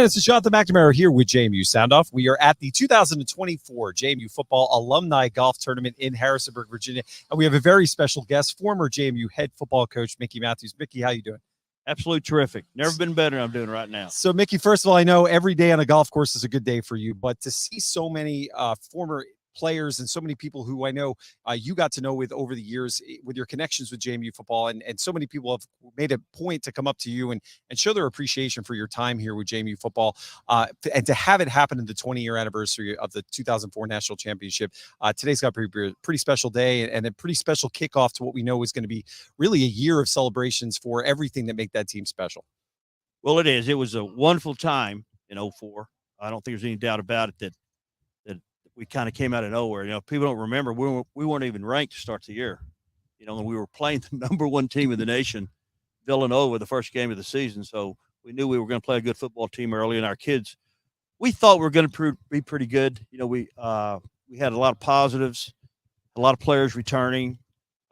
And it's Jonathan McNamara here with JMU Sound Off. We are at the 2024 JMU Football Alumni Golf Tournament in Harrisonburg, Virginia. And we have a very special guest, former JMU head football coach, Micky Matthews. Micky, how you doing? Absolutely terrific. Never been better than I'm doing right now. So, Micky, first of all, I know every day on a golf course is a good day for you, but to see so many former players and so many people who I know you got to know with over the years with your connections with JMU football, and so many people have made a point to come up to you and show their appreciation for your time here with JMU football, and to have it happen in the 20-year anniversary of the 2004 national championship. Today's got a pretty special day and a pretty special kickoff to what we know is going to be really a year of celebrations for everything that make that team special. Well, it is. It was a wonderful time in 2004. I don't think there's any doubt about it that we kind of came out of nowhere. You know, people don't remember we weren't even ranked to start the year. You know, and we were playing the #1 team in the nation, Villanova, the first game of the season. So we knew we were going to play a good football team early, and our kids, we thought we were going to be pretty good. You know, we had a lot of positives, a lot of players returning.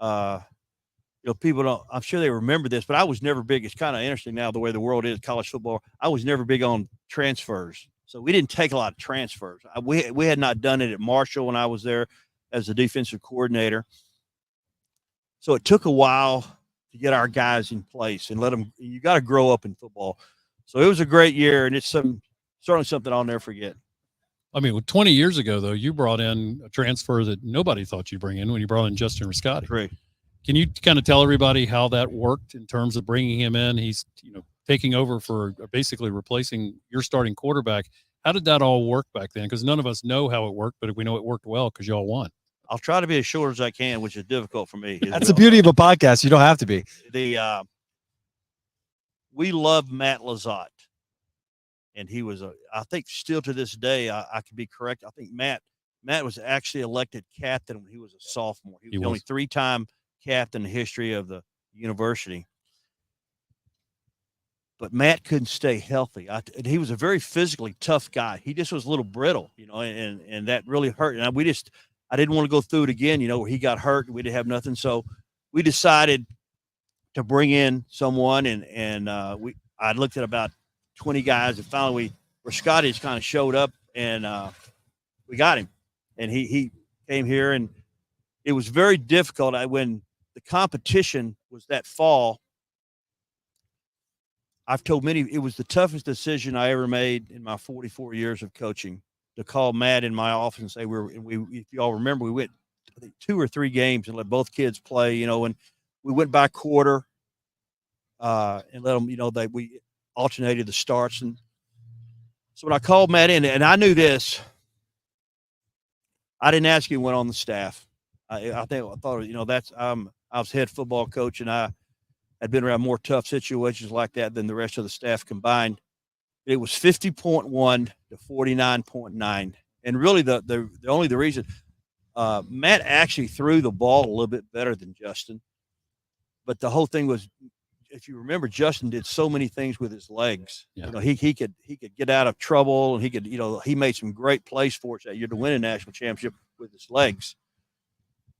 You know, people don't, I'm sure they remember this, but I was never big. It's kind of interesting now the way the world is, college football. I was never big on transfers. So we didn't take a lot of transfers. We had not done it at Marshall when I was there as the defensive coordinator. So it took a while to get our guys in place and let them. You got to grow up in football. So it was a great year, and it's certainly something I'll never forget. I mean, 20 years ago, though, you brought in a transfer that nobody thought you'd bring in when you brought in Justin Riscotti. Right. Can you kind of tell everybody how that worked in terms of bringing him in? He's, taking over for basically replacing your starting quarterback. How did that all work back then? Because none of us know how it worked, but we know it worked well because y'all won. I'll try to be as short as I can, which is difficult for me. That's the beauty of a podcast. You don't have to be. We love Matt Lizotte, and he was I think still to this day, I could be correct. I think Matt was actually elected captain when he was a sophomore. He was the only 3-time captain in the history of the university. But Matt couldn't stay healthy. And he was a very physically tough guy. He just was a little brittle, and that really hurt. And I didn't want to go through it again, where he got hurt and we didn't have nothing. So we decided to bring in someone, and I looked at about 20 guys, and finally Riscotti just kind of showed up, and we got him. And he came here, and it was very difficult. When the competition was that fall, I've told many, it was the toughest decision I ever made in my 44 years of coaching, to call Matt in my office and say, if y'all remember, we went, I think, 2 or 3 games and let both kids play, and we went by quarter and let them, we alternated the starts. And so when I called Matt in, and I knew this, I didn't ask him who went on the staff. I thought, I was head football coach, and I had been around more tough situations like that than the rest of the staff combined. It was 50.1 to 49.9. And really the reason Matt actually threw the ball a little bit better than Justin. But the whole thing was, if you remember, Justin did so many things with his legs. Yeah. He could get out of trouble, and he made some great plays for us that year to win a national championship with his legs.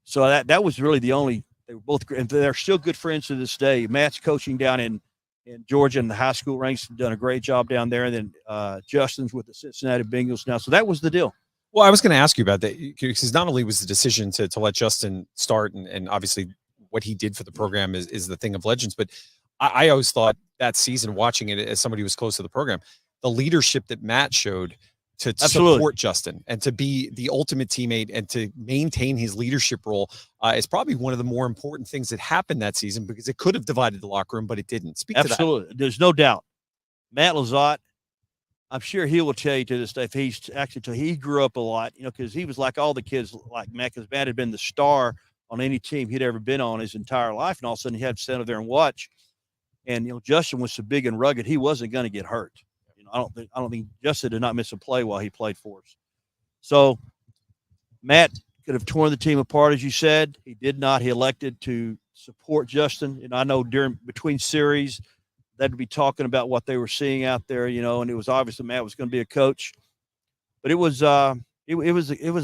So that was really the only. They were both great, and they're still good friends to this day. Matt's coaching down in Georgia in the high school ranks, done a great job down there. And then Justin's with the Cincinnati Bengals now. So that was the deal. Well, I was going to ask you about that, because not only was the decision to let Justin start, and obviously what he did for the program is the thing of legends, but I always thought that season, watching it as somebody who was close to the program, the leadership that Matt showed to support Justin and to be the ultimate teammate and to maintain his leadership role is probably one of the more important things that happened that season, because it could have divided the locker room, but it didn't. Speak to that. Absolutely. There's no doubt. Matt Lizotte, I'm sure he will tell you to this day, he grew up a lot, because he was like all the kids like Matt, because Matt had been the star on any team he'd ever been on his entire life. And all of a sudden he had to stand there and watch. And, Justin was so big and rugged, he wasn't going to get hurt. I don't think Justin did not miss a play while he played for us. So Matt could have torn the team apart, as you said. He did not. He elected to support Justin. And I know between series, they'd be talking about what they were seeing out there, and it was obvious that Matt was going to be a coach. But it was a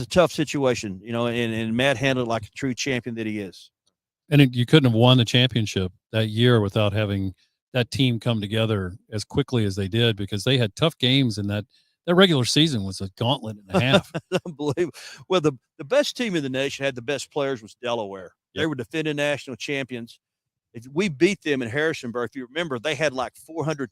tough situation, and Matt handled it like a true champion that he is. And you couldn't have won the championship that year without having that team come together as quickly as they did, because they had tough games, and that regular season was a gauntlet and a half. Unbelievable. Well, the best team in the nation had the best players was Delaware. Yep. They were defending national champions. If we beat them in Harrisonburg, if you remember, they had like 400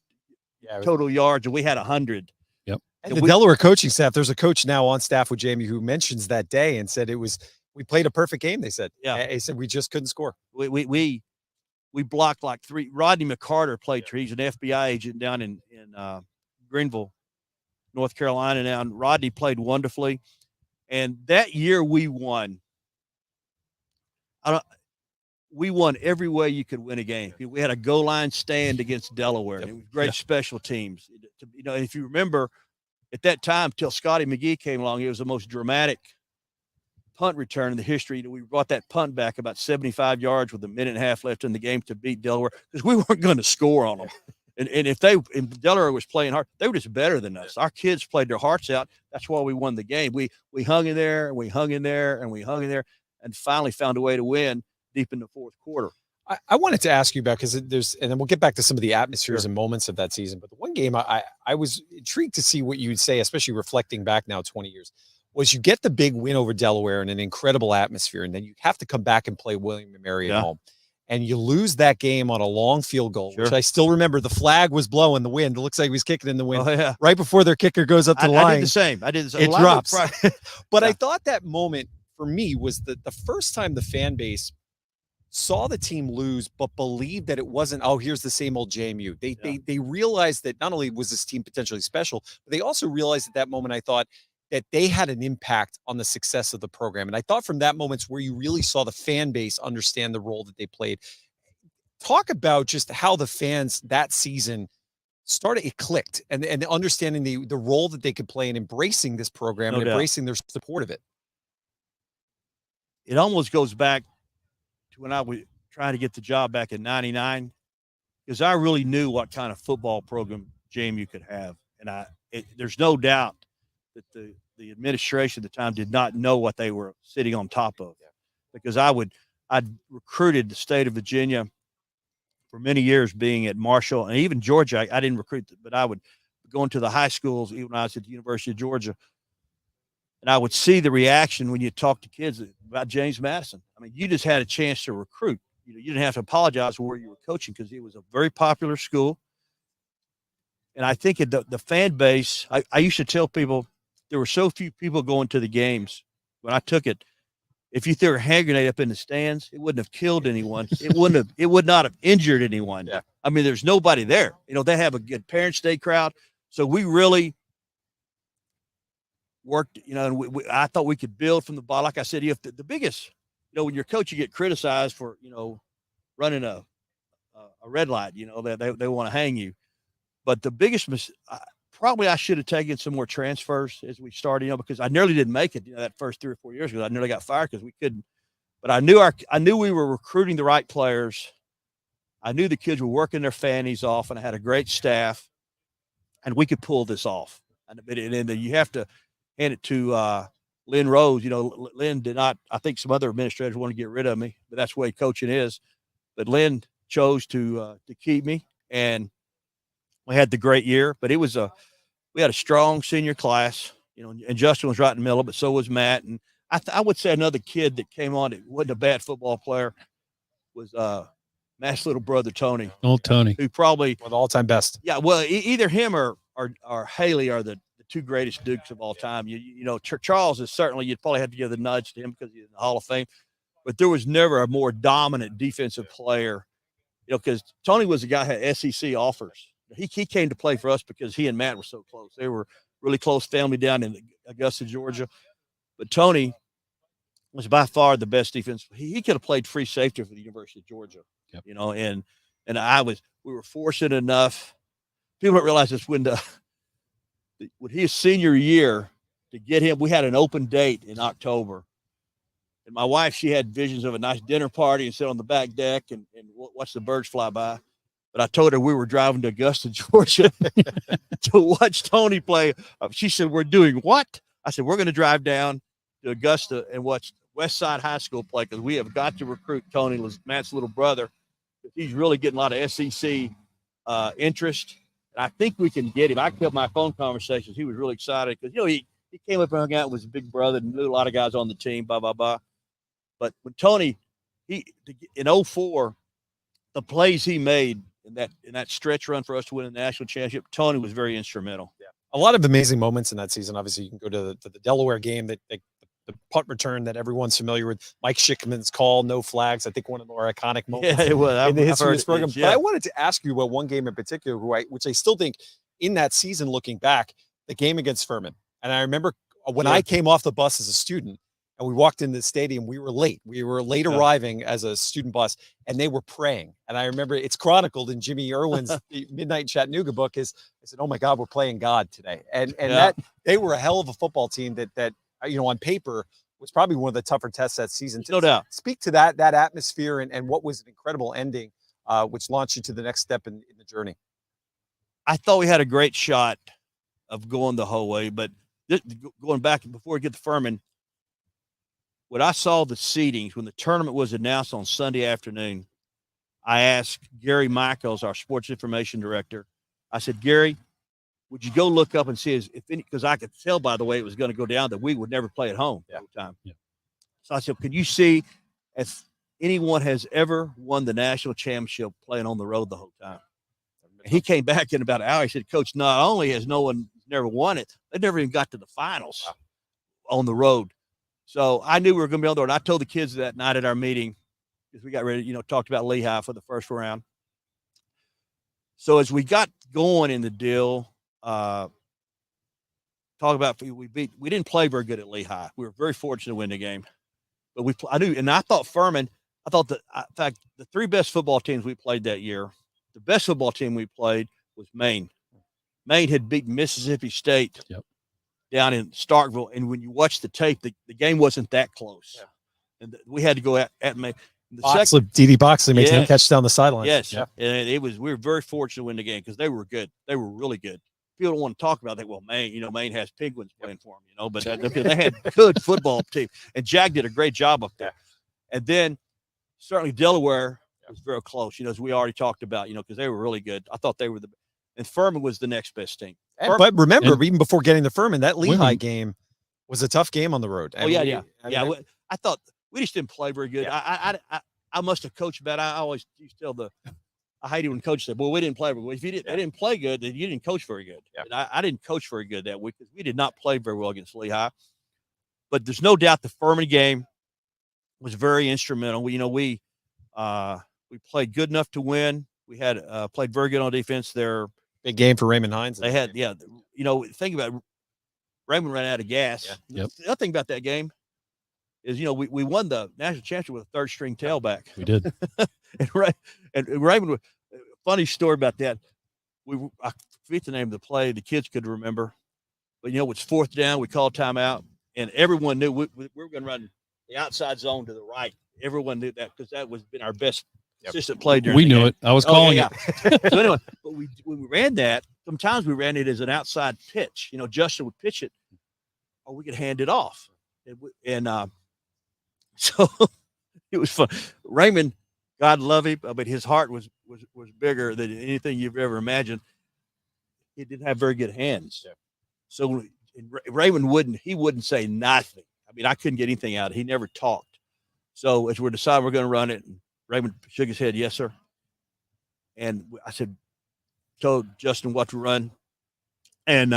total yards, and we had 100. Yep. And the Delaware coaching staff, there's a coach now on staff with JMU who mentions that day and said we played a perfect game. They said, he said we just couldn't score. We blocked like 3. Rodney McCarter played. He's an FBI agent down in Greenville, North Carolina now. And Rodney played wonderfully. And that year we won. We won every way you could win a game. We had a goal line stand against Delaware. It was great special teams. You know, if you remember, at that time, till Scotty McGee came along, it was the most dramatic punt return in the history. We brought that punt back about 75 yards with a minute and a half left in the game to beat Delaware, because we weren't going to score on them. And if Delaware was playing hard, they were just better than us. Our kids played their hearts out. That's why we won the game. We hung in there, and we hung in there, and we hung in there, and finally found a way to win deep in the fourth quarter. I wanted to ask you about, because and then we'll get back to some of the atmospheres and moments of that season. But the one game I was intrigued to see what you would say, especially reflecting back now 20 years, was you get the big win over Delaware in an incredible atmosphere, and then you have to come back and play William & Mary at home. And you lose that game on a long field goal, which I still remember. The flag was blowing the wind. It looks like he was kicking in the wind right before their kicker goes up to the line. I did the same. It drops. But I thought that moment for me was the first time the fan base saw the team lose, but believed that it wasn't, here's the same old JMU. They realized that not only was this team potentially special, but they also realized at that moment, I thought, that they had an impact on the success of the program. And I thought from that moment's where you really saw the fan base understand the role that they played. Talk about just how the fans that season started, it clicked, and understanding the role that they could play in embracing this program and embracing their support of it. It almost goes back to when I was trying to get the job back in '99, because I really knew what kind of football program JMU could have. And there's no doubt that the administration at the time did not know what they were sitting on top of, because I'd recruited the state of Virginia for many years, being at Marshall and even Georgia. I didn't recruit, but I would go into the high schools, even when I was at the University of Georgia, and I would see the reaction when you talk to kids about James Madison. I mean, you just had a chance to recruit. You didn't have to apologize for where you were coaching, because it was a very popular school. And I think the fan base, I used to tell people, there were so few people going to the games when I took it. If you threw a hand grenade up in the stands, it wouldn't have killed anyone. It would not have injured anyone. Yeah. I mean, there's nobody there. They have a good Parents' Day crowd. So we really worked, and I thought we could build from the bottom. Like I said, if the biggest, when you're coach, you get criticized for, running a red light, that they want to hang you. But the biggest probably I should have taken some more transfers as we started, because I nearly didn't make it, that first 3 or 4 years, because I nearly got fired because we couldn't. But I knew we were recruiting the right players. I knew the kids were working their fannies off, and I had a great staff, and we could pull this off. And then you have to hand it to Lynn Rose. Lynn did not. I think some other administrators want to get rid of me, but that's the way coaching is. But Lynn chose to keep me, and we had the great year. But we had a strong senior class, and Justin was right in the middle, but so was Matt. And I would say another kid that came on that wasn't a bad football player was Matt's little brother, Tony. Old Tony. Who probably one of the all-time best. Yeah, well, either him or Haley are the two greatest Dukes of all time. Charles is certainly, you'd probably have to give the nudge to him because he's in the Hall of Fame. But there was never a more dominant defensive player, because Tony was a guy who had SEC offers. He came to play for us because he and Matt were so close. They were really close family down in Augusta, Georgia. But Tony was by far the best defense. He could have played free safety for the University of Georgia, and we were fortunate enough. People don't realize this, when his senior year, to get him, we had an open date in October. And my wife, she had visions of a nice dinner party and sit on the back deck and watch the birds fly by. But I told her we were driving to Augusta, Georgia to watch Tony play. She said, "We're doing what?" I said, "We're going to drive down to Augusta and watch West Side High School play, because we have got to recruit Tony, Matt's little brother. He's really getting a lot of SEC interest. And I think we can get him. I kept my phone conversations. He was really excited because, he came up and hung out with his big brother and knew a lot of guys on the team, blah, blah, blah. But when Tony, in 2004, the plays he made in that stretch run for us to win the national championship, Tony was very instrumental. Yeah. A lot of amazing moments in that season. Obviously, you can go to the Delaware game, the punt return that everyone's familiar with, Mike Schickman's call, no flags. I think one of the more iconic moments it was. in the history of this program. Yeah. But I wanted to ask you about one game in particular, which I still think in that season, looking back, the game against Furman. And I remember when I came off the bus as a student and we walked into the stadium, we were late. We were late arriving as a student bus, and they were praying. And I remember it's chronicled in Jimmy Irwin's Midnight in Chattanooga book. I said, "Oh my God, we're playing God today." And that they were a hell of a football team that on paper was probably one of the tougher tests that season. No doubt. Speak to that atmosphere and what was an incredible ending, which launched you to the next step in the journey. I thought we had a great shot of going the whole way, but going back before we get to Furman, when I saw the seedings, when the tournament was announced on Sunday afternoon, I asked Gary Michaels, our sports information director, I said, "Gary, would you go look up and see if any, because I could tell by the way it was going to go down that we would never play at home the whole time." Yeah. So I said, "Could you see if anyone has ever won the national championship playing on the road the whole time?" And he came back in about an hour. He said, "Coach, not only has no one never won it, they never even got to the finals on the road." So I knew we were going to be on there. And I told the kids that night at our meeting, because we got ready, talked about Lehigh for the first round. So as we got going in the deal, talk about we didn't play very good at Lehigh. We were very fortunate to win the game, but I thought Furman. I thought that in fact the three best football teams we played that year, the best football team we played was Maine. Maine had beaten Mississippi State down in Starkville, and when you watch the tape, the game wasn't that close, and we had to go at Maine. D.D. Boxley makes him catch down the sideline. Yes, and we were very fortunate to win the game because they were good. They were really good. People don't want to talk about that. Well, Maine, Maine has Penguins playing for them, but they had good football team, and Jag did a great job up there. And then certainly Delaware was very close, as we already talked about, because they were really good. I thought they were and Furman was the next best team. But remember, even before getting to Furman, that Lehigh game was a tough game on the road. I thought we just didn't play very good. Yeah. I must have coached bad. I always used to tell I hate it when coaches say, "Well, we didn't play very well." If they didn't play good, then you didn't coach very good. Yeah. And I didn't coach very good that week because we did not play very well against Lehigh. But there's no doubt the Furman game was very instrumental. We played good enough to win. We had played very good on defense. Their big game for Raymond Hines. They had, think about it, Raymond ran out of gas. Yep. The other thing about that game is, we won the national championship with a third string tailback. We did. and Raymond, funny story about that. I forget the name of the play. The kids could remember, but it's fourth down. We called timeout, and everyone knew we were going to run the outside zone to the right. Everyone knew that because that was been our best consistent play during we the knew game. it. I was calling it. So anyway, but when we ran that, sometimes we ran it as an outside pitch. Justin would pitch it, or we could hand it off, so it was fun. Raymond, God love him, but his heart was bigger than anything you've ever imagined. He didn't have very good hands, so Raymond wouldn't say nothing. I mean, I couldn't get anything out of it. He never talked. So as we're deciding we're going to run it, and Raymond shook his head, "Yes, sir." And I told Justin what to run. And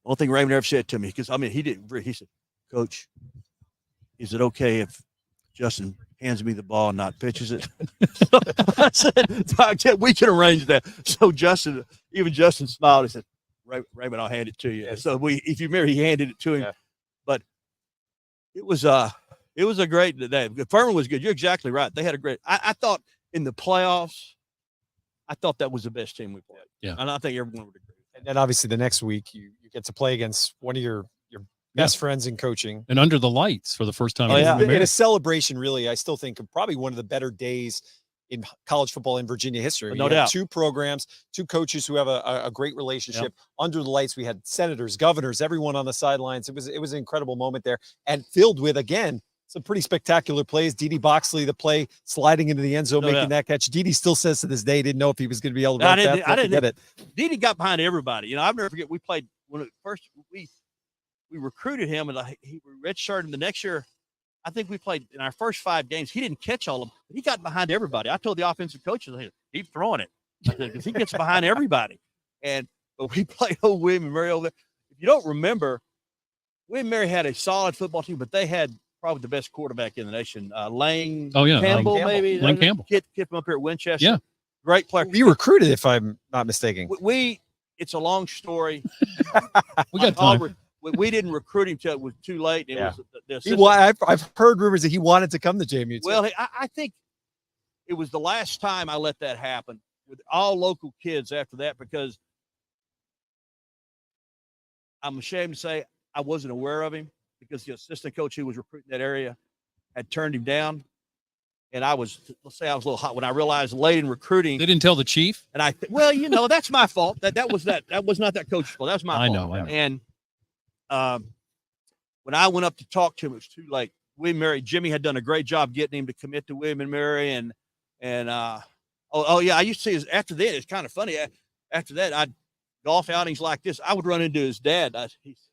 one thing Raymond ever said to me, because he said, "Coach, is it okay if Justin hands me the ball and not pitches it?" So I said, "We can arrange that." So Justin smiled and said, "Raymond, I'll hand it to you." Yes. So if you remember, he handed it to him. Yeah. But it was a great day. Furman was good. You're exactly right. They had a great. I thought in the playoffs, I thought that was the best team we played. Yeah, and I think everyone would agree. And then obviously the next week you get to play against one of your best friends in coaching, and under the lights for the first time. In a celebration, really, I still think of probably one of the better days in college football in Virginia history. No doubt. Two programs, two coaches who have a great relationship. Under the lights, we had senators, governors, everyone on the sidelines. It was an incredible moment there, and filled with, again, some pretty spectacular plays. Dede Boxley, the play sliding into the end zone, making that catch. Dede still says to this day he didn't know if he was going to be able to run fast. I didn't get it. Dede got behind everybody. You know, I'll never forget. We played when first we recruited him, and he redshirted him the next year. I think we played in our first 5 games. He didn't catch all of them, but he got behind everybody. I told the offensive coaches, keep throwing it because he gets behind everybody. But we played old William and Mary over there. If you don't remember, William and Mary had a solid football team, but they had probably the best quarterback in the nation, Lane Campbell, maybe. Lane Campbell. Kid from up here at Winchester. Yeah. Great player. We recruited, if I'm not mistaken. It's a long story. We got time. We didn't recruit him till it was too late. I've heard rumors that he wanted to come to JMU. Well, I think it was the last time I let that happen with all local kids after that, because I'm ashamed to say I wasn't aware of him, because the assistant coach who was recruiting that area had turned him down. And let's say I was a little hot when I realized late in recruiting. They didn't tell the chief? And that's my fault. That was not that coach's fault. That was my fault. I know. And when I went up to talk to him, it was too late. William Mary, Jimmy had done a great job getting him to commit to William and Mary. I used to see after that, it's kind of funny. After that, I'd golf outings like this. I would run into his dad.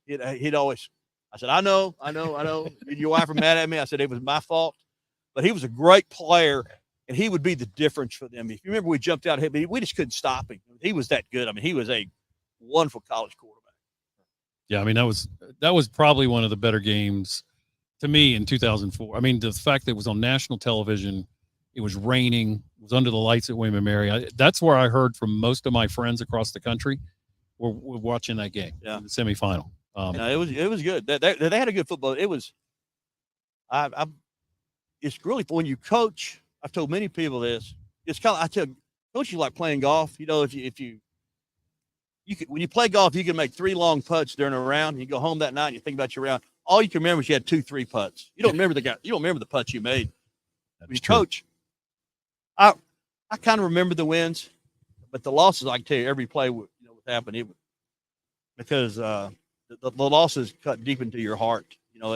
He'd always, I said, I know. Your wife were mad at me. I said, it was my fault. But he was a great player, and he would be the difference for them. If you remember, we jumped out, but we just couldn't stop him. He was that good. I mean, he was a wonderful college quarterback. Yeah, I mean, that was probably one of the better games to me in 2004. I mean, the fact that it was on national television, it was raining, it was under the lights at William and Mary. That's where I heard from most of my friends across the country were watching that game, the semifinal. It was good. They had a good football. It was. It's really, when you coach, I've told many people this. It's kind of, I tell coaching like playing golf. You know, when you play golf, you can make 3 long putts during a round. You go home that night and you think about your round. All you can remember is you had 2-3 putts. You don't remember the guy. You don't remember the putts you made. When you coach, I kind of remember the wins, but the losses, I can tell you, every play would happen. Because the losses cut deep into your heart. You know,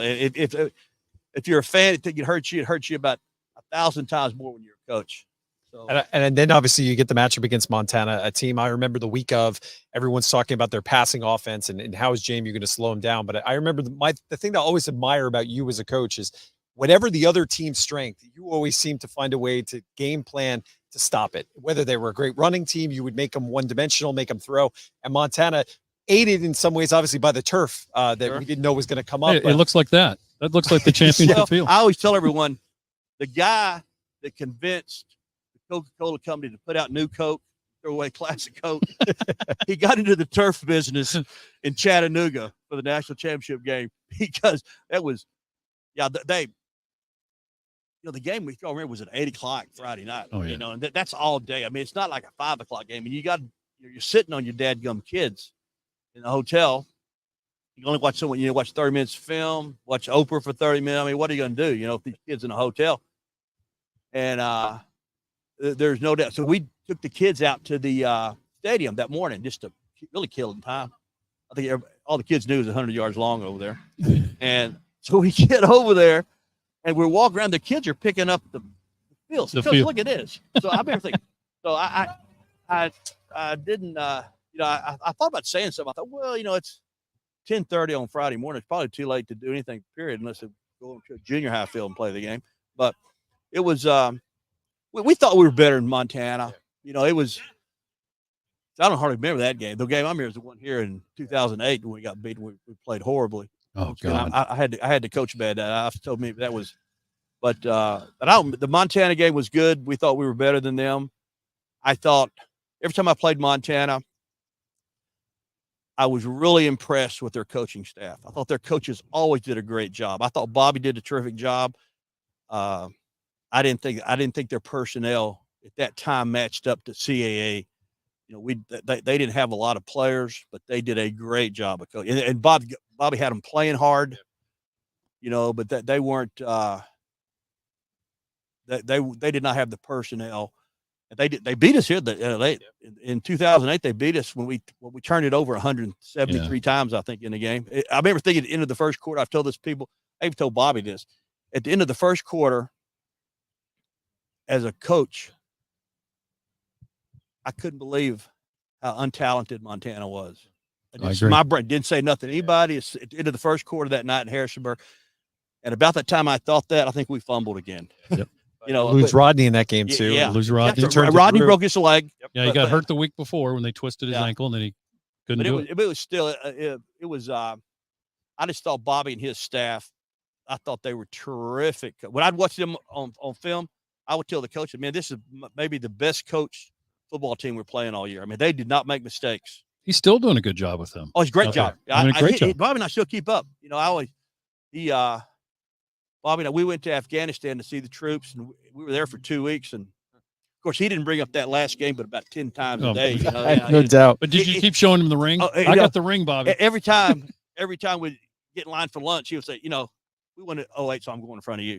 if you're a fan, it hurts you. It hurts you about 1,000 times more when you're a coach. So. And then obviously you get the matchup against Montana, a team I remember the week of. Everyone's talking about their passing offense and how is JMU going to slow them down. But I remember the thing that I always admire about you as a coach is whatever the other team's strength, you always seem to find a way to game plan to stop it. Whether they were a great running team, you would make them one-dimensional, make them throw. And Montana, aided in some ways, obviously, by the turf that we didn't know was going to come up. It looks like that. That looks like the championship field. I always tell everyone, the guy that convinced the Coca-Cola company to put out new Coke, throw away classic Coke, he got into the turf business in Chattanooga for the national championship game, because that was, the game we remember was at 8:00 Friday night. Oh, yeah. You know, and that's all day. I mean, it's not like a 5:00 game, and you're sitting on your dadgum kids in the hotel. You can only watch watch 30 minutes of film, watch Oprah for 30 minutes. I mean, what are you going to do, if these kids in a hotel? And there's no doubt. So we took the kids out to the stadium that morning just to really kill time. I think all the kids knew it was 100 yards long over there. And so we get over there, and we're walking around. The kids are picking up the field. So look at this. So I remember thinking, I didn't, I thought about saying something. I thought, well, it's 10:30 on Friday morning. It's probably too late to do anything, period, unless they go to a junior high field and play the game. But it was, we thought we were better than Montana. It was, I don't hardly remember that game. The game I remember is the one here in 2008 when we got beaten. We played horribly. Oh, God. I had to coach bad. I've told me that was, but the Montana game was good. We thought we were better than them. I thought every time I played Montana, I was really impressed with their coaching staff. I thought their coaches always did a great job. I thought Bobby did a terrific job. I didn't think their personnel at that time matched up to CAA. They didn't have a lot of players, but they did a great job of coaching. And Bobby had them playing hard, but that they weren't. They did not have the personnel. They beat us here. In 2008 they beat us when we turned it over 173 times, I think, in the game. I remember thinking at the end of the first quarter. I've told this people. I even told Bobby this. at the end of the first quarter, as a coach, I couldn't believe how untalented Montana was. I agree. My brain didn't say nothing to anybody. It's at the end of the first quarter that night in Harrisonburg. And about that time I thought that, I think we fumbled again. Yep. Lose Rodney in that game too. Yeah. Lose Rodney. Rodney broke his leg. Yeah, he got hurt the week before when they twisted his ankle, and then he couldn't do it. But it was still, it was, I just thought Bobby and his staff, I thought they were terrific. When I'd watch them on film, I would tell the coach, man, this is maybe the best coached football team we're playing all year. I mean, they did not make mistakes. He's still doing a good job with them. Oh, it's a great job. Great job. Bobby and I still keep up. Bobby and I, we went to Afghanistan to see the troops, and we were there for 2 weeks. And of course, he didn't bring up that last game, but about 10 times a day. No doubt. But did you keep showing him the ring? I got the ring, Bobby. Every time we get in line for lunch, he would say, we won at 08, so I'm going in front of you.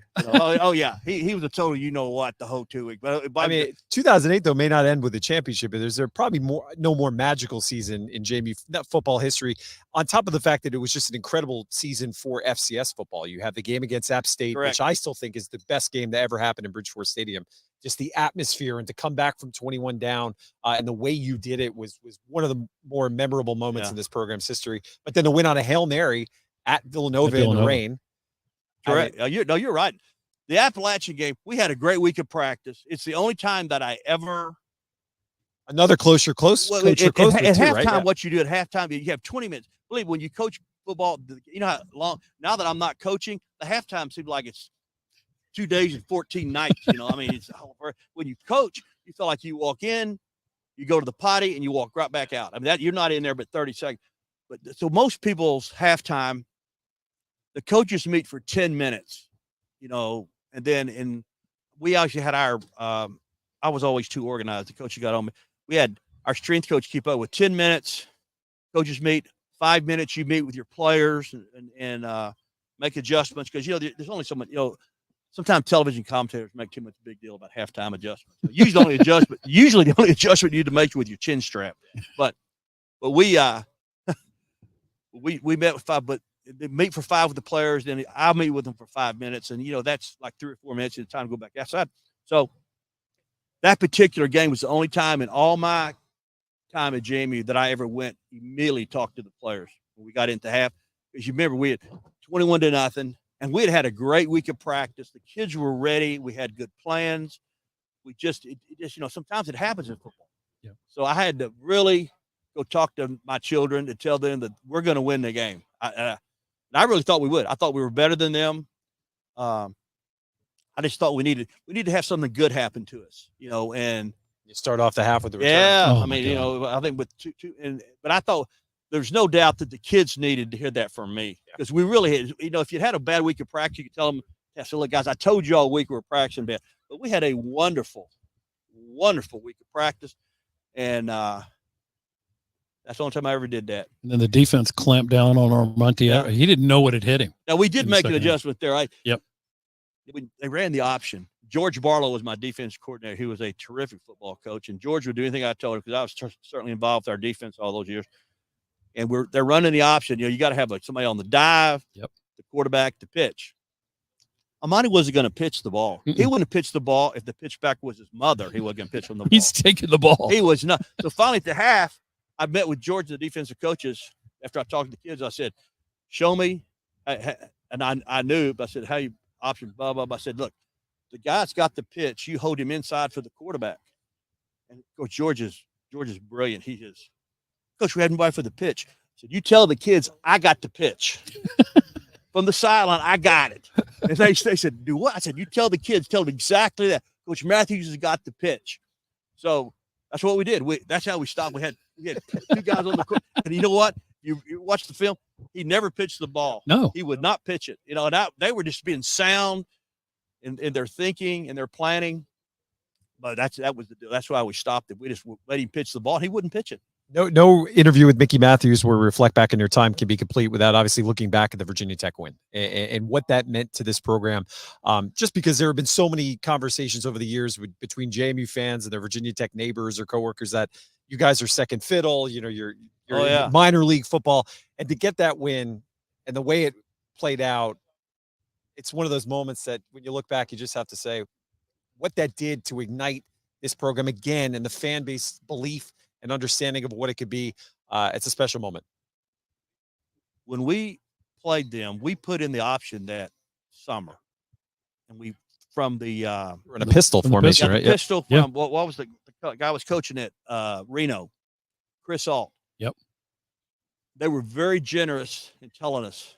Yeah. He was a total the whole 2 weeks. But I mean, 2008, though, may not end with a championship, but there's probably no more magical season in JMU football history, on top of the fact that it was just an incredible season for FCS football. You have the game against App State, Correct. which I still think is the best game that ever happened in Bridgeport Stadium. Just the atmosphere, and to come back from 21 down and the way you did it was one of the more memorable moments in this program's history. But then to win on a Hail Mary at Villanova in the rain. Correct. You're right. The Appalachian game, we had a great week of practice. It's the only time that I ever another close. At halftime, what you do at halftime, you have 20 minutes. Believe when you coach football, you know how long. Now that I'm not coaching, the halftime seems like it's 2 days and 14 nights. It's when you coach, you feel like you walk in, you go to the potty, and you walk right back out. I mean, that you're not in there but 30 seconds. But so most people's halftime, the coaches meet for 10 minutes, and then we actually had our, I was always too organized. The coach got on me. We had our strength coach keep up with 10 minutes. Coaches meet 5 minutes. You meet with your players and make adjustments. Cause there's only so much, sometimes television commentators make too much big deal about halftime adjustments. Usually the only adjustment you need to make with your chin strap. But we met with 5, but they meet for 5 with the players, then I'll meet with them for 5 minutes. And, that's like 3 or 4 minutes at a time to go back outside. So that particular game was the only time in all my time at JMU that I ever went immediately talked to the players when we got into half. Because you remember we had 21-0, and we had a great week of practice. The kids were ready. We had good plans. It just sometimes it happens in football. Yeah. So I had to really go talk to my children to tell them that we're going to win the game. I really thought we would. I thought we were better than them. I just thought we needed to have something good happen to us, and you start off the half with the return. Yeah. I think with two, but I thought there's no doubt that the kids needed to hear that from me, because we really had, if you had a bad week of practice, you could tell them, so look, guys, I told you all week we were practicing bad, but we had a wonderful, wonderful week of practice. And, that's the only time I ever did that. And then the defense clamped down on Armonte. Yeah. He didn't know what had hit him. Now, we did make an adjustment there. Yep. They ran the option. George Barlow was my defense coordinator. He was a terrific football coach. And George would do anything I told him, because I was certainly involved with our defense all those years. And they're running the option. You got to have somebody on the dive, the quarterback to pitch. Amani wasn't going to pitch the ball. He wouldn't have pitched the ball if the pitchback was his mother. He wasn't going to pitch on the ball. He's taking the ball. He was not. So finally at the half, I met with George, the defensive coaches. After I talked to the kids, I said, show me. And I knew, but I said, how you option, blah, blah, blah. I said, look, the guy's got the pitch. You hold him inside for the quarterback. And Coach George is brilliant. He is, Coach, we had nobody for the pitch. I said, you tell the kids I got the pitch. From the sideline, I got it. And they said, do what? I said, you tell the kids, tell them exactly that. Coach Matthews has got the pitch. So that's what we did. That's how we stopped. We had 2 guys on the court. And you know what? You watch the film. He never pitched the ball. No. He would not pitch it. And they were just being sound in their thinking and their planning. But that was the deal. That's why we stopped it. We just let him pitch the ball. He wouldn't pitch it. No interview with Micky Matthews where we reflect back on your time can be complete without obviously looking back at the Virginia Tech win and what that meant to this program. Just because there have been so many conversations over the years between JMU fans and their Virginia Tech neighbors or coworkers that you guys are second fiddle, you're in minor league football, and to get that win and the way it played out, it's one of those moments that when you look back, you just have to say what that did to ignite this program again and the fan base belief and understanding of what it could be. It's a special moment. When we played them, we put in the option that summer, and we from the We're in a pistol formation, right? Pistol from what was the guy was coaching at Reno, Chris Alt. Yep. They were very generous in telling us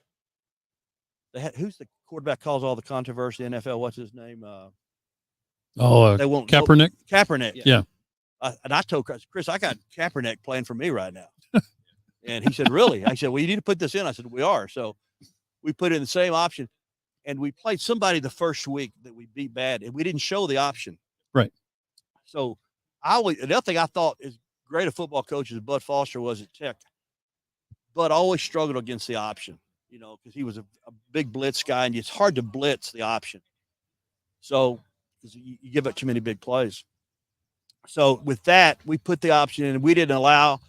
they had who's the quarterback caused all the controversy in the NFL. What's his name? They won't Kaepernick. Kaepernick. Yeah. And I told Chris, I got Kaepernick playing for me right now. And he said, really? I said, well, you need to put this in. I said, we are. So we put in the same option. And we played somebody the first week that we beat bad, and we didn't show the option. Right. So another thing I thought is great a football coach as Bud Foster was at Tech. Bud always struggled against the option, because he was a big blitz guy, and it's hard to blitz the option. So because you give up too many big plays. So with that, we put the option in, and we didn't allow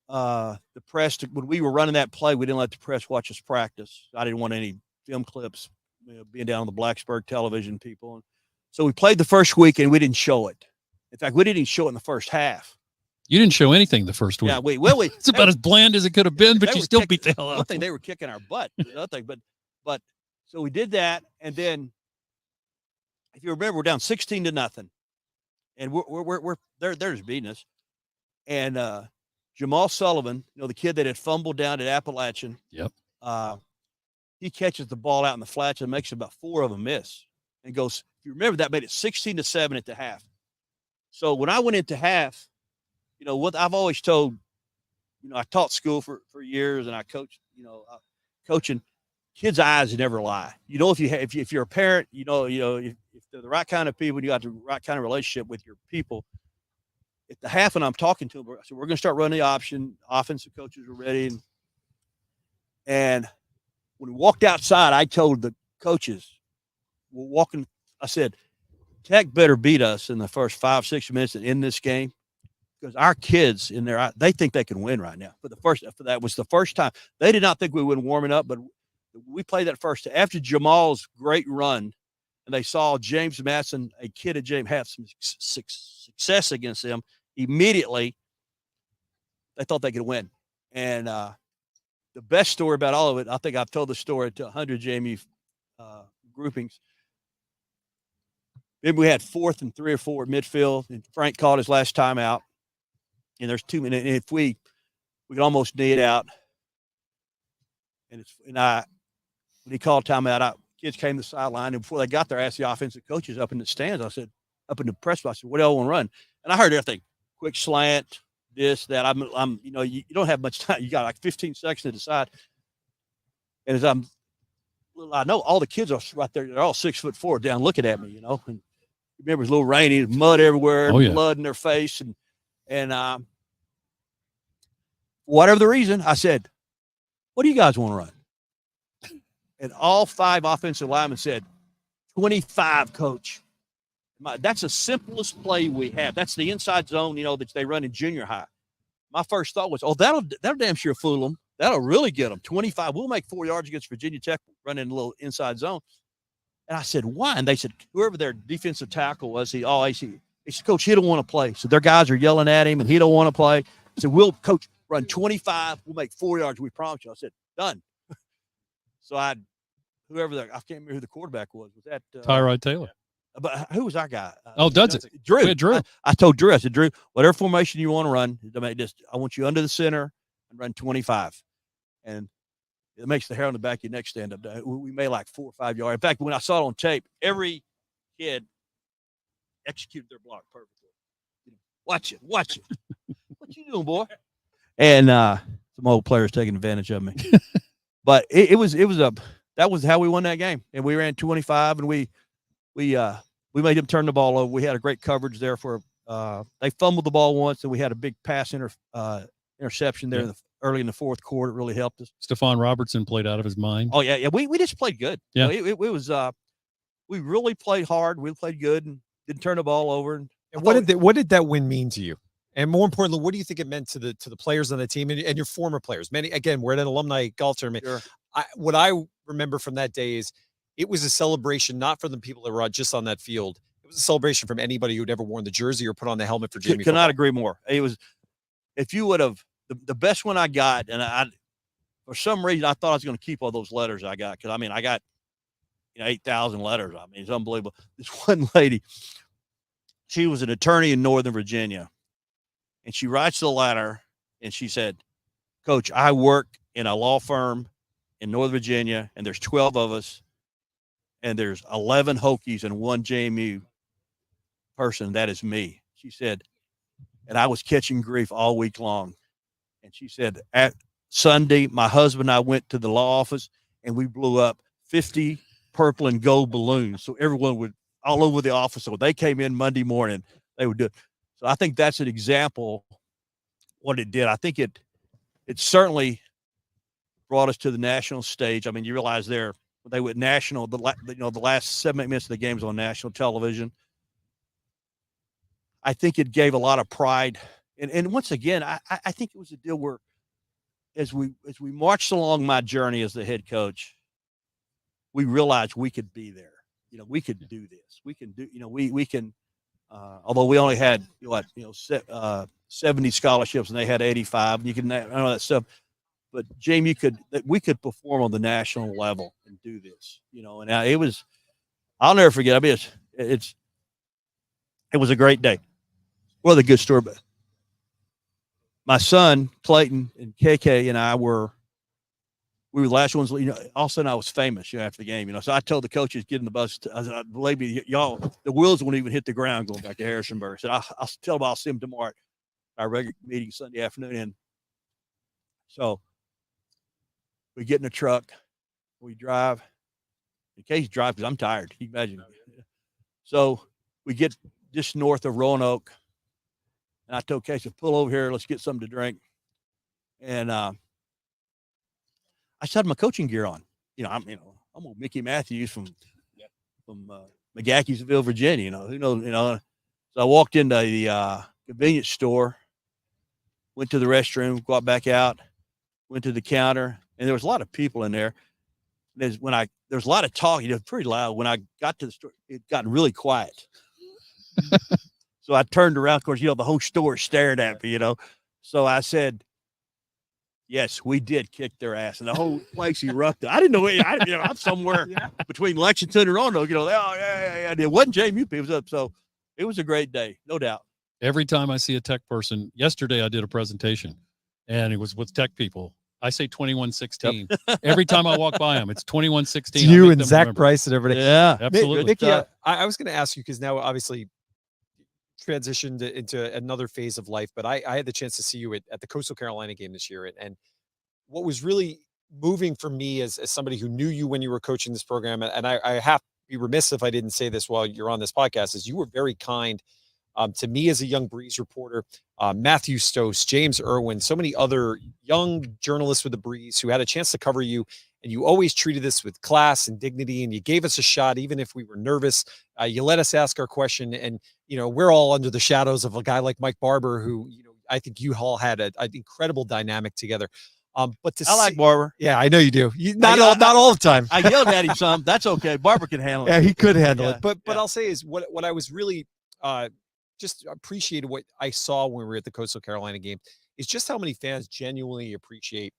the press to, when we were running that play, we didn't let the press watch us practice. I didn't want any film clips being down on the Blacksburg television people. So we played the first week, and we didn't show it. In fact, we didn't even show it in the first half. You didn't show anything the first week. Yeah, it's about as bland as it could have been, but you still beat the hell out of them. One thing, they were kicking our butt. Nothing, but so we did that, and then if you remember, we're down 16-0, and they're just beating us. And Jamal Sullivan, the kid that had fumbled down at Appalachian. Yep. He catches the ball out in the flats and makes about 4 of them miss, and goes. If you remember, that made it 16-7 at the half. So when I went into half, what I've always told, I taught school for years, and I coached, coaching. Kids' eyes never lie. If you're a parent, if they're the right kind of people, you got the right kind of relationship with your people. At the half, and I'm talking to them, I said, we're going to start running the option. Offensive coaches are ready. And when we walked outside, I told the coaches, we're walking, I said, Tech better beat us in the first 5-6 minutes in this game, because our kids in there, they think they can win right now. That was the first time. They did not think we would warming up, but we played that first. After Jamal's great run, and they saw James Madison, a kid at James, have some success against them, immediately they thought they could win. And the best story about all of it, I think I've told the story to 100 JMU groupings. Maybe we had 4th and 3 or 4 at midfield, and Frank called his last time out. And there's 2 minutes. And if we could almost knee it out. And when he called timeout, kids came to the sideline, and before they got there, I asked the offensive coaches up in the stands. I said, up in the press box, I said, what do y'all want to run? And I heard everything: quick slant, this, that. I'm you don't have much time. You got like 15 seconds to decide. And as I know all the kids are right there. They're all 6'4" down looking at me, And remember, it was a little rainy, mud everywhere, blood in their face, and whatever the reason, I said, what do you guys want to run? And all 5 offensive linemen said, 25, coach. That's the simplest play we have. That's the inside zone, that they run in junior high. My first thought was, that'll damn sure fool them. That'll really get them. 25. We'll make 4 yards against Virginia Tech running a little inside zone. And I said, why? And they said, whoever their defensive tackle was, he said, coach, he don't want to play. So their guys are yelling at him, and he don't want to play. I said, we'll, coach, run 25. We'll make 4 yards. We promise you. I said, done. So I can't remember who the quarterback was. Was that Tyrod Taylor? But who was our guy? Dudzik. Drew. Drew. I told Drew, I said, Drew, whatever formation you want to run, I want you under the center and run 25. And it makes the hair on the back of your neck stand up. We made like 4 or 5 yards. In fact, when I saw it on tape, every kid executed their block perfectly. Watch it. What you doing, boy? And some old players taking advantage of me. But that was how we won that game. And we ran 25, and we made them turn the ball over. We had a great coverage there they fumbled the ball once, and we had a big pass interception there early in the fourth quarter. It really helped us. Stephon Robertson played out of his mind. Oh yeah. We just played good. Yeah. It was we really played hard. We played good and didn't turn the ball over. And what did that win mean to you? And more importantly, what do you think it meant to the players on the team and your former players? We're at an alumni golf tournament. Sure. What I remember from that day is it was a celebration, not for the people that were just on that field. It was a celebration from anybody who'd ever worn the jersey or put on the helmet for JMU. Cannot agree more. It was, if you would have, the best one I got, and for some reason, I thought I was going to keep all those letters I got. Cause I mean, I got, 8,000 letters. I mean, it's unbelievable. This one lady, she was an attorney in Northern Virginia, and she writes the letter and she said, Coach, I work in a law firm in Northern Virginia, and there's 12 of us, and there's 11 Hokies and 1 JMU person. That is me. She said, and I was catching grief all week long. And she said, at Sunday, my husband and I went to the law office, and we blew up 50 purple and gold balloons. So everyone would, all over the office. So they came in Monday morning, they would do it. So I think that's an example what it did. I think it certainly brought us to the national stage. I mean, you realize they went national, the last 7-8 minutes of the game was on national television. I think it gave a lot of pride. And once again, I think it was a deal where as we marched along my journey as the head coach, we realized we could be there. We could do this. We can do, we can, although we only had 70 scholarships and they had 85, I know that stuff, but Jamie we could perform on the national level and do this, and it was, I'll never forget. I mean, it was a great day. Well, the good story, but my son, Clayton, and KK and I we were the last ones, all of a sudden I was famous, after the game, So I told the coaches, get in the bus. I said, believe me, y'all, the wheels won't even hit the ground going back to Harrisonburg. I said, I'll tell them I'll see them tomorrow at our regular meeting Sunday afternoon. And so we get in the truck, we drive. In case drive, because I'm tired. You can imagine. So we get just north of Roanoke. And I told Casey, pull over here, let's get something to drink. And I still had my coaching gear on. I'm old Micky Matthews from McGahkeysville, Virginia. Who knows? So I walked into the convenience store, went to the restroom, got back out, went to the counter, and there was a lot of people in there. There's a lot of talking. It was pretty loud. When I got to the store, it got really quiet. So I turned around. Of course, the whole store stared at me. So I said, yes, we did kick their ass, and the whole place erupted. I didn't know. I'm somewhere between Lexington and Roanoke. It wasn't JMU people. It was up. So it was a great day, no doubt. Every time I see a tech person, yesterday I did a presentation, and it was with tech people. I say 2116. Yep. Every time I walk by them, it's 2116. You and Zach Price and everybody. Yeah, absolutely. Micky, I was going to ask you, because now obviously transitioned into another phase of life, but I had the chance to see you at the Coastal Carolina game this year. And what was really moving for me as somebody who knew you when you were coaching this program, and I have to be remiss if I didn't say this while you're on this podcast, is you were very kind to me as a young Breeze reporter, Matthew Stoss, James Irwin, so many other young journalists with the Breeze who had a chance to cover you. And you always treated us with class and dignity, and you gave us a shot, even if we were nervous. You let us ask our question. And, we're all under the shadows of a guy like Mike Barber, who, I think you all had an incredible dynamic together. But I like Barber. Yeah, I know you do. Not all the time. I yelled at him some. That's okay. Barber can handle it. Yeah, he could handle it. But I'll say is what I was really just appreciated, what I saw when we were at the Coastal Carolina game, is just how many fans genuinely appreciate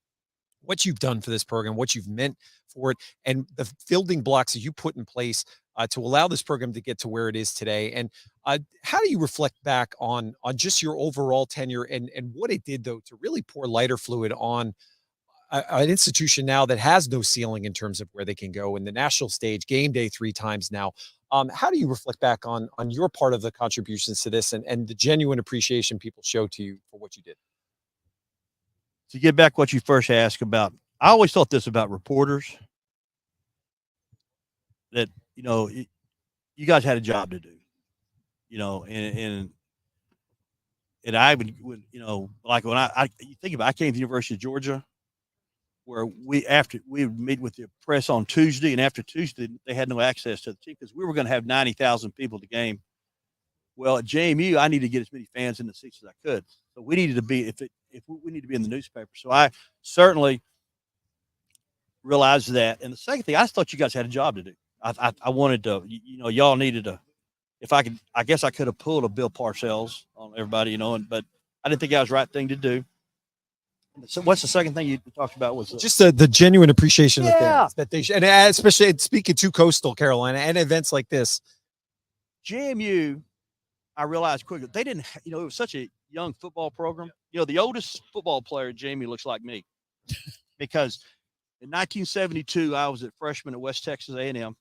what you've done for this program, what you've meant for it, and the building blocks that you put in place to allow this program to get to where it is today. And how do you reflect back on just your overall tenure and what it did, though, to really pour lighter fluid on an institution now that has no ceiling in terms of where they can go in the national stage, game day 3 times now? How do you reflect back on your part of the contributions to this and the genuine appreciation people show to you for what you did? To get back what you first asked about, I always thought this about reporters, that, you guys had a job to do, and I would, like when you think about it, I came to the University of Georgia, where we would meet with the press on Tuesday, and after Tuesday, they had no access to the team because we were going to have 90,000 people at the game. Well, at JMU, I needed to get as many fans in the seats as I could. So we needed to be, we need to be in the newspaper. So I certainly realized that. And the second thing, I thought you guys had a job to do. I wanted to, y'all needed to, if I could, I guess I could have pulled a Bill Parcells on everybody, but I didn't think that was the right thing to do. So what's the second thing you talked about? Was just the genuine appreciation of Yeah. fans that they should, and especially speaking to Coastal Carolina and events like this. JMU, I realized quickly, they didn't, it was such a young football program. The oldest football player at JMU looks like me because in 1972, I was a freshman at West Texas A&M.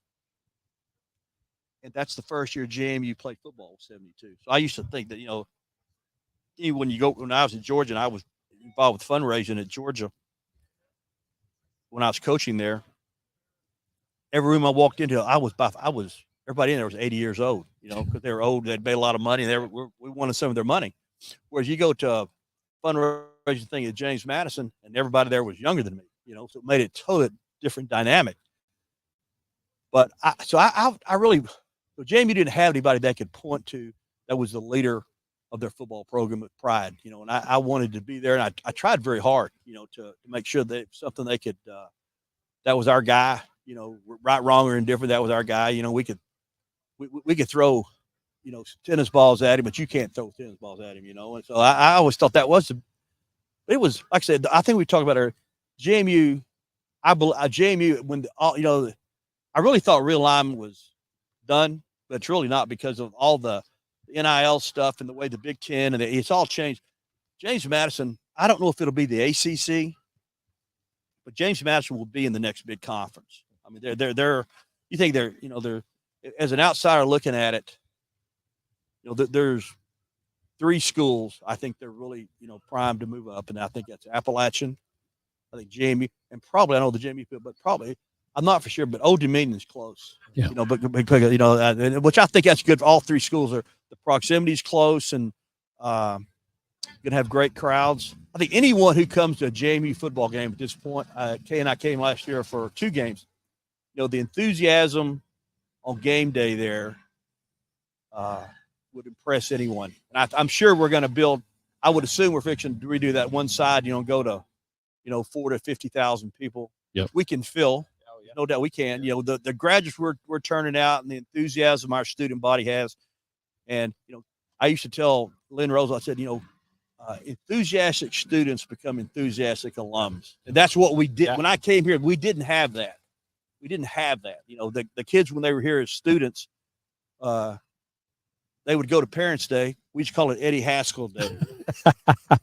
And that's the first year JMU played football was 72. So I used to think that, when I was in Georgia and I was involved with fundraising at Georgia, when I was coaching there, every room I walked into, everybody in there was 80 years old, because they were old, they'd made a lot of money, and we wanted some of their money. Whereas you go to a fundraising thing at James Madison, and everybody there was younger than me, so it made it totally different dynamic. But JMU didn't have anybody that could point to that was the leader of their football program with pride, and I wanted to be there, and I tried very hard, to make sure that something they could, that was our guy, right, wrong, or indifferent. That was our guy. We could throw, tennis balls at him, but you can't throw tennis balls at him, And so I always thought it was, like I said, I think we talked about our JMU. JMU, when I really thought real lineman was done, but it's really not because of all the NIL stuff and the way the Big Ten and it's all changed. James Madison, I don't know if it'll be the ACC, but James Madison will be in the next big conference. I mean, they're you think they're as an outsider looking at it, there's 3 schools I think they're really primed to move up, and I think that's Appalachian, I think JMU, and probably I know the JMU, but probably I'm not for sure, but Old Dominion's close. Yeah. Which I think that's good for all 3 schools. The proximity's close, and going to have great crowds. I think anyone who comes to a JMU football game at this point, Kay and I came last year for 2 games. The enthusiasm on game day there would impress anyone. And I'm sure we're going to build. I would assume we're fixing to redo that one side. Go to 40,000 to 50,000 people. Yep. We can fill. No doubt we can. The graduates we're turning out and the enthusiasm our student body has. And, I used to tell Lynn Rose, I said, enthusiastic students become enthusiastic alums. And that's what we did. Yeah. When I came here, we didn't have that. The kids, when they were here as students, they would go to Parents' Day. We used to call it Eddie Haskell Day.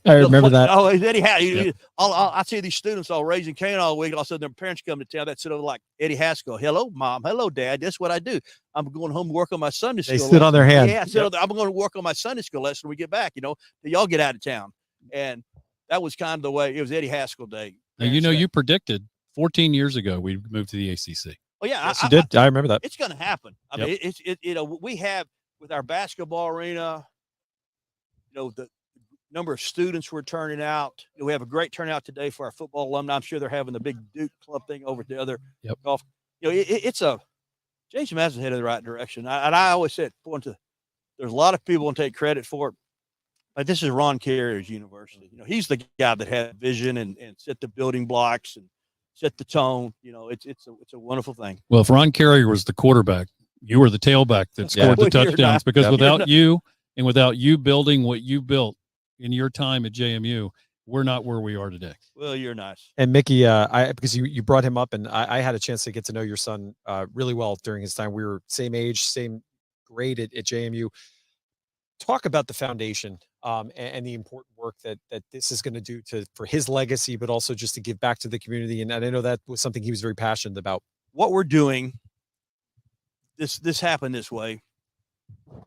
I remember that. Oh, Eddie Haskell. Yeah. I see these students all raising Cane all week. All of a sudden, their parents come to town. That sit over like Eddie Haskell. Hello, Mom. Hello, Dad. That's what I do. I'm going home to work on my Sunday school. They sit on their hands. Yeah, I'm going to work on my Sunday school lesson when we get back, till y'all get out of town. And that was kind of the way. It was Eddie Haskell Day. Now, you predicted 14 years ago we'd move to the ACC. Oh, yeah. Yes, you did. I remember that. It's going to happen. I mean, we have, with our basketball arena, the number of students we're turning out. We have a great turnout today for our football alumni. I'm sure they're having the big Duke club thing over at the other golf. It's James Madison's headed in the right direction. And I always said, there's a lot of people want to take credit for it, but this is Ron Carrier's university. He's the guy that had vision and set the building blocks and set the tone. It's a wonderful thing. Well, if Ron Carrier was the quarterback, you were the tailback that scored the touchdowns, because without you and without you building what you built in your time at JMU, we're not where we are today. Well, you're nice. And Mickey, because you brought him up, and I had a chance to get to know your son really well during his time. We were same age, same grade at JMU. Talk about the foundation and the important work that this is going to do for his legacy, but also just to give back to the community. And I know that was something he was very passionate about. What we're doing, this happened this way.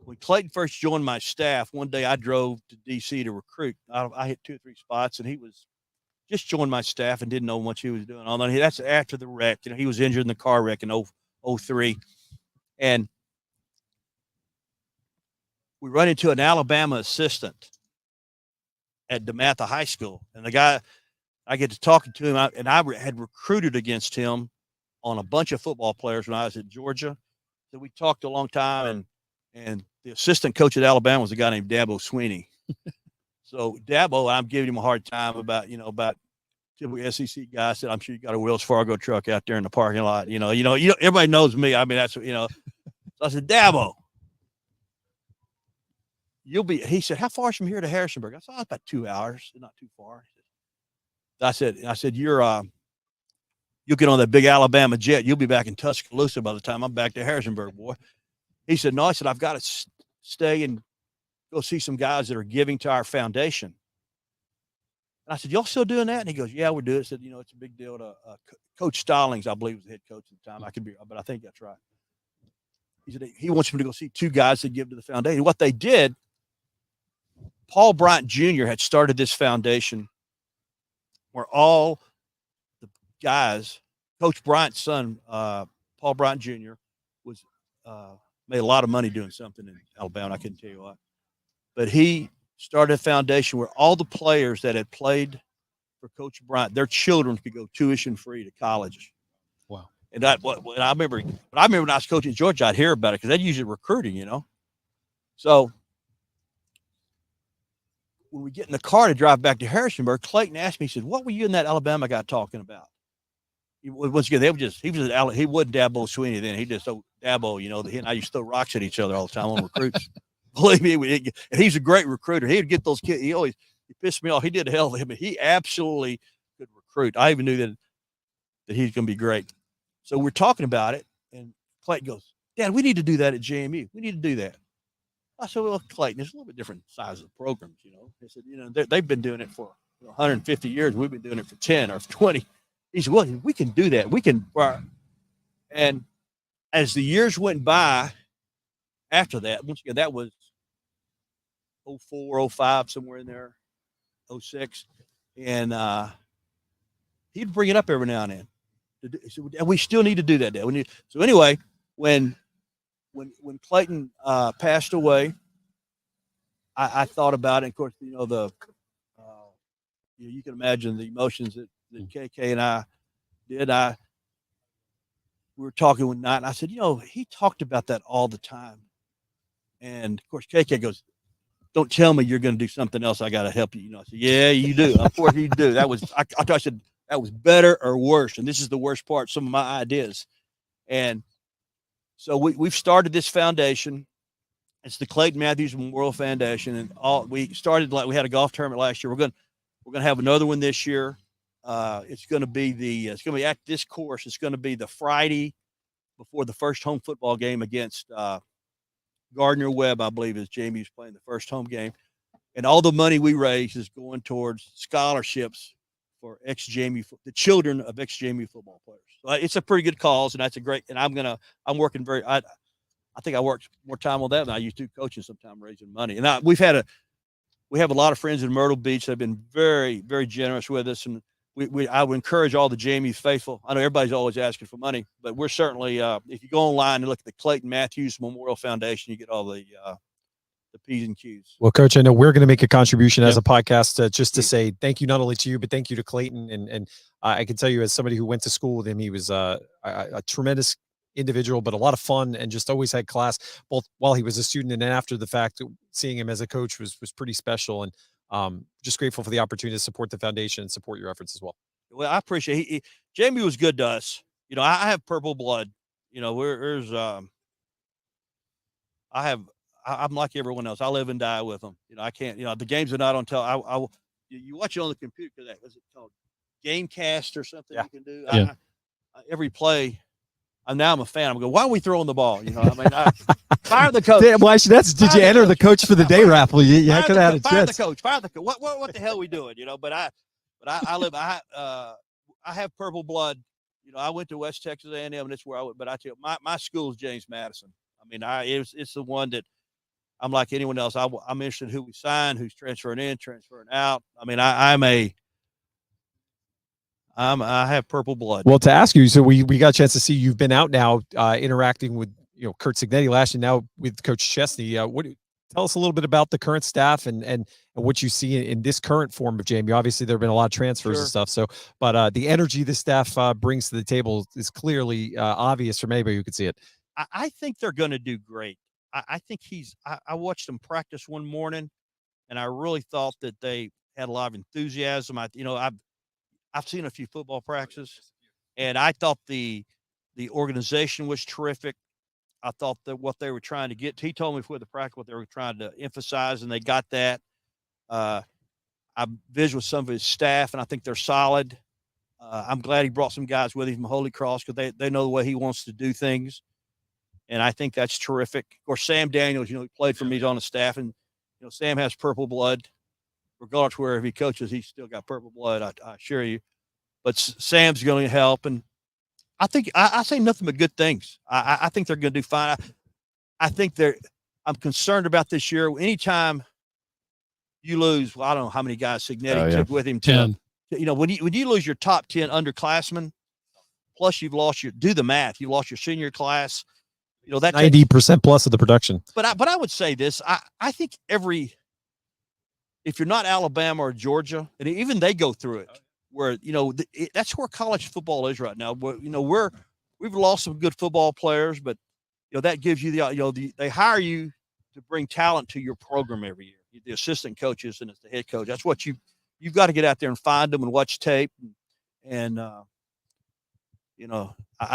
When Clayton first joined my staff, one day I drove to DC to recruit. I hit 2 or 3 spots, and he was just joined my staff and didn't know much he was doing. Although that's after the wreck. He was injured in the car wreck in 2003. And we run into an Alabama assistant at DeMatha High School. And the guy, I get to talking to him, and I had recruited against him on a bunch of football players when I was at Georgia. So we talked a long time, and the assistant coach at Alabama was a guy named Dabo Sweeney. So Dabo, I'm giving him a hard time about typical SEC guy. I said, I'm sure you got a Wells Fargo truck out there in the parking lot. Everybody knows me. I mean, that's, So I said, Dabo, he said, how far is from here to Harrisonburg? I said, about 2 hours, not too far. I said, you'll get on that big Alabama jet. You'll be back in Tuscaloosa by the time I'm back to Harrisonburg, boy. He said, no. I said, I've got to stay and go see some guys that are giving to our foundation. And I said, y'all still doing that? And he goes, yeah, we're doing it. I said, it's a big deal to Coach Stallings, I believe, was the head coach at the time. I could be, but I think that's right. He said he wants me to go see 2 guys that give to the foundation. What they did, Paul Bryant Jr. had started this foundation where all the guys, Coach Bryant's son, Paul Bryant Jr., was made a lot of money doing something in Alabama. I couldn't tell you what. But he started a foundation where all the players that had played for Coach Bryant, their children could go tuition free to college. Wow. And I remember when I was coaching at Georgia, I'd hear about it because they'd usually recruiting, So when we get in the car to drive back to Harrisonburg, Clayton asked me, he said, what were you and that Alabama guy talking about? Once again, he wasn't Dabo Sweeney then. He just, Dabo, he and I used to throw rocks at each other all the time on recruits. Believe me, and he's a great recruiter. He'd get those kids. He pissed me off. He did hell of him, but he absolutely could recruit. I even knew that he's going to be great. So we're talking about it, and Clayton goes, Dad, we need to do that at JMU. We need to do that. I said, well, Clayton, it's a little bit different size of programs, He said, they've been doing it for 150 years. We've been doing it for 10 or 20. He said, well, we can do that. We can. And as the years went by after that, once again, that was 04, 05, somewhere in there, 06. And he'd bring it up every now and then. And we still need to do that. So anyway, when Clayton passed away, I thought about it. Of course, you can imagine the emotions that KK and I did. We were talking one night, and I said, he talked about that all the time. And of course, KK goes, don't tell me you're going to do something else. I got to help you. I said, yeah, you do. Of course you do. I said, that was better or worse. And this is the worst part, some of my ideas. And so we've started this foundation. It's the Clayton Matthews Memorial Foundation. And we started, we had a golf tournament last year. We're going to have another one this year. It's going to be at this course. It's going to be the Friday before the first home football game against Gardner Webb, I believe, is JMU's playing the first home game. And all the money we raise is going towards scholarships for the children of ex-JMU football players. So it's a pretty good cause, and that's a great, and I'm working I think I worked more time on that than I used to coaching sometime, raising money. And we have a lot of friends in Myrtle Beach that have been very, very generous with us. And I would encourage all the JMU faithful. I know everybody's always asking for money, but we're certainly, if you go online and look at the Clayton Matthews Memorial Foundation, you get all the P's and Q's. Well, Coach, I know we're going to make a contribution as a podcast just to say thank you, not only to you, but thank you to Clayton. And I can tell you, as somebody who went to school with him, he was a tremendous individual, but a lot of fun, and just always had class, both while he was a student and then after the fact. Seeing him as a coach was pretty special, and just grateful for the opportunity to support the foundation and support your efforts as well. Well, I appreciate JMU was good to us. I have purple blood. I'm like everyone else. I live and die with them. I can't, the games are not on you watch it on the computer. What's it called? Gamecast or something you can do. Yeah. Every play. I'm a fan. I'm going, why are we throwing the ball? Fire the coach. Did you enter the coach for the day raffle? You could have had a chance. Fire the coach. What the hell are we doing? But I have purple blood. I went to West Texas A&M, and it's where I went. But I tell you, my school is James Madison. It's the one that I'm like anyone else. I'm interested in who we sign, who's transferring in, transferring out. I have purple blood. Well, to ask you, so we got a chance to see you've been out now interacting with Kurt Signetti last year, now with Coach Chesney. Tell us a little bit about the current staff and what you see in this current form of JMU. Obviously, there have been a lot of transfers and stuff. So, but the energy the staff brings to the table is clearly obvious from anybody who could see it. I think they're going to do great. I think I watched them practice one morning, and I really thought that they had a lot of enthusiasm. I've seen a few football practices, and I thought the organization was terrific. I thought that what they were trying to get, he told me before the practice what they were trying to emphasize, and they got that. I visited with some of his staff, and I think they're solid. I'm glad he brought some guys with him from Holy Cross because they know the way he wants to do things. And I think that's terrific. Of course, Sam Daniels, he played for me, he's on the staff, and, Sam has purple blood. Regardless of where he coaches, he's still got purple blood, I assure you. But Sam's going to help. And I think I say nothing but good things. I think they're going to do fine. I think I'm concerned about this year. Anytime you lose, I don't know how many guys Signetti took with him. 10. When you lose your top 10 underclassmen, plus you've lost do the math. You lost your senior class. That's 90% plus of the production. But I would say this. I think if you're not Alabama or Georgia, and even they go through it, where that's where college football is right now. We've lost some good football players, but that gives you they hire you to bring talent to your program every year. The assistant coaches and as the head coach, that's what you've got to get out there and find them and watch tape. And I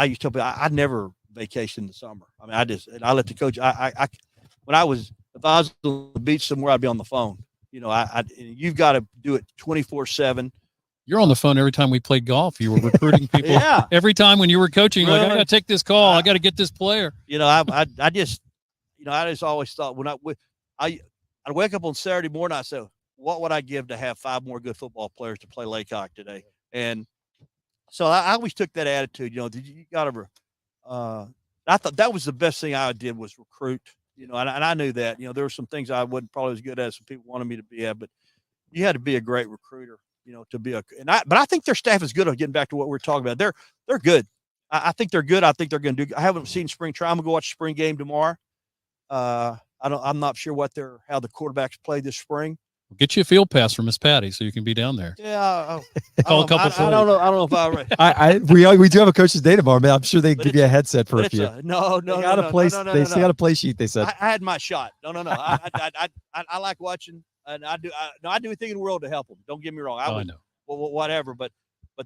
used to tell people I never vacation in the summer. I mean, I let the coach. If I was on the beach somewhere, I'd be on the phone. You've got to do it 24/7. You're on the phone every time we played golf. You were recruiting people. Yeah. Every time when you were coaching, Really? like, I got to take this call. I got to get this player. I just always thought when I'd wake up on Saturday morning, I said, what would I give to have 5 more good football players to play Laycock today? And so I always took that attitude. You got to. I thought that was the best thing I did was recruit. And I knew that. There were some things I wasn't probably as good as some people wanted me to be at, but you had to be a great recruiter. But I think their staff is good on getting back to what we're talking about. They're good. I think they're good. I think they're going to do. I haven't seen spring trial. I'm gonna go watch the spring game tomorrow. I'm not sure how the quarterbacks play this spring. We'll get you a field pass from Miss Patty so you can be down there. Yeah, Call a couple. I don't know. I don't know if We do have a coach's day tomorrow, man. I'm sure they give you a headset for a few. No. They got a play sheet. They said I had my shot. No. I like watching, and I do anything in the world to help them. Don't get me wrong. I know. Well, whatever, but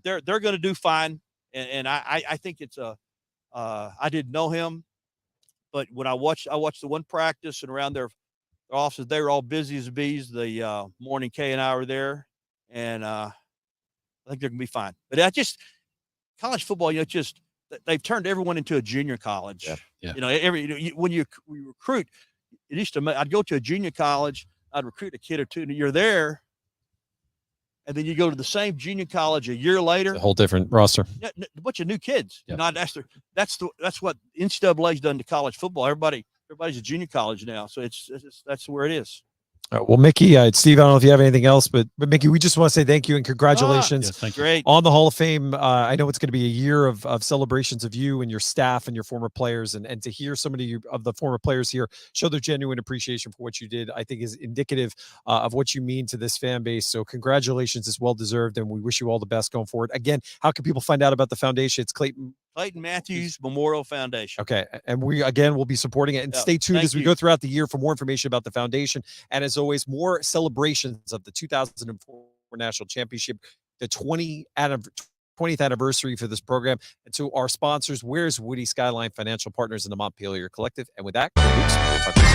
they're going to do fine, and I think it's I didn't know him, but when I watched the one practice and around their offices, they were all busy as bees. The morning Kay and I were there, and I think they're going to be fine. But college football, they've turned everyone into a junior college. Yeah. When you recruit, it used to. I'd go to a junior college, I'd recruit a kid or two, and you're there, and then you go to the same junior college a year later. a whole different roster. A bunch of new kids. Yeah. That's what NCAA's done to college football. Everybody's a junior college now, so that's where it is. Well, Mickey, Steve, I don't know if you have anything else, but Mickey, we just want to say thank you and congratulations Thank you. Great. on the Hall of Fame. I know it's going to be a year of celebrations of you and your staff and your former players, and to hear so many of the former players here show their genuine appreciation for what you did, I think is indicative of what you mean to this fan base. So congratulations, it's well deserved, and we wish you all the best going forward. Again, how can people find out about the foundation? It's Clayton Matthews Memorial Foundation. Okay. And will be supporting it. And stay tuned as we go throughout the year for more information about the foundation. And as always, more celebrations of the 2004 National Championship, the 20th anniversary for this program. And to our sponsors, where's Woody Skyline Financial Partners and the Montpelier Collective. And with that, we'll talk to you soon.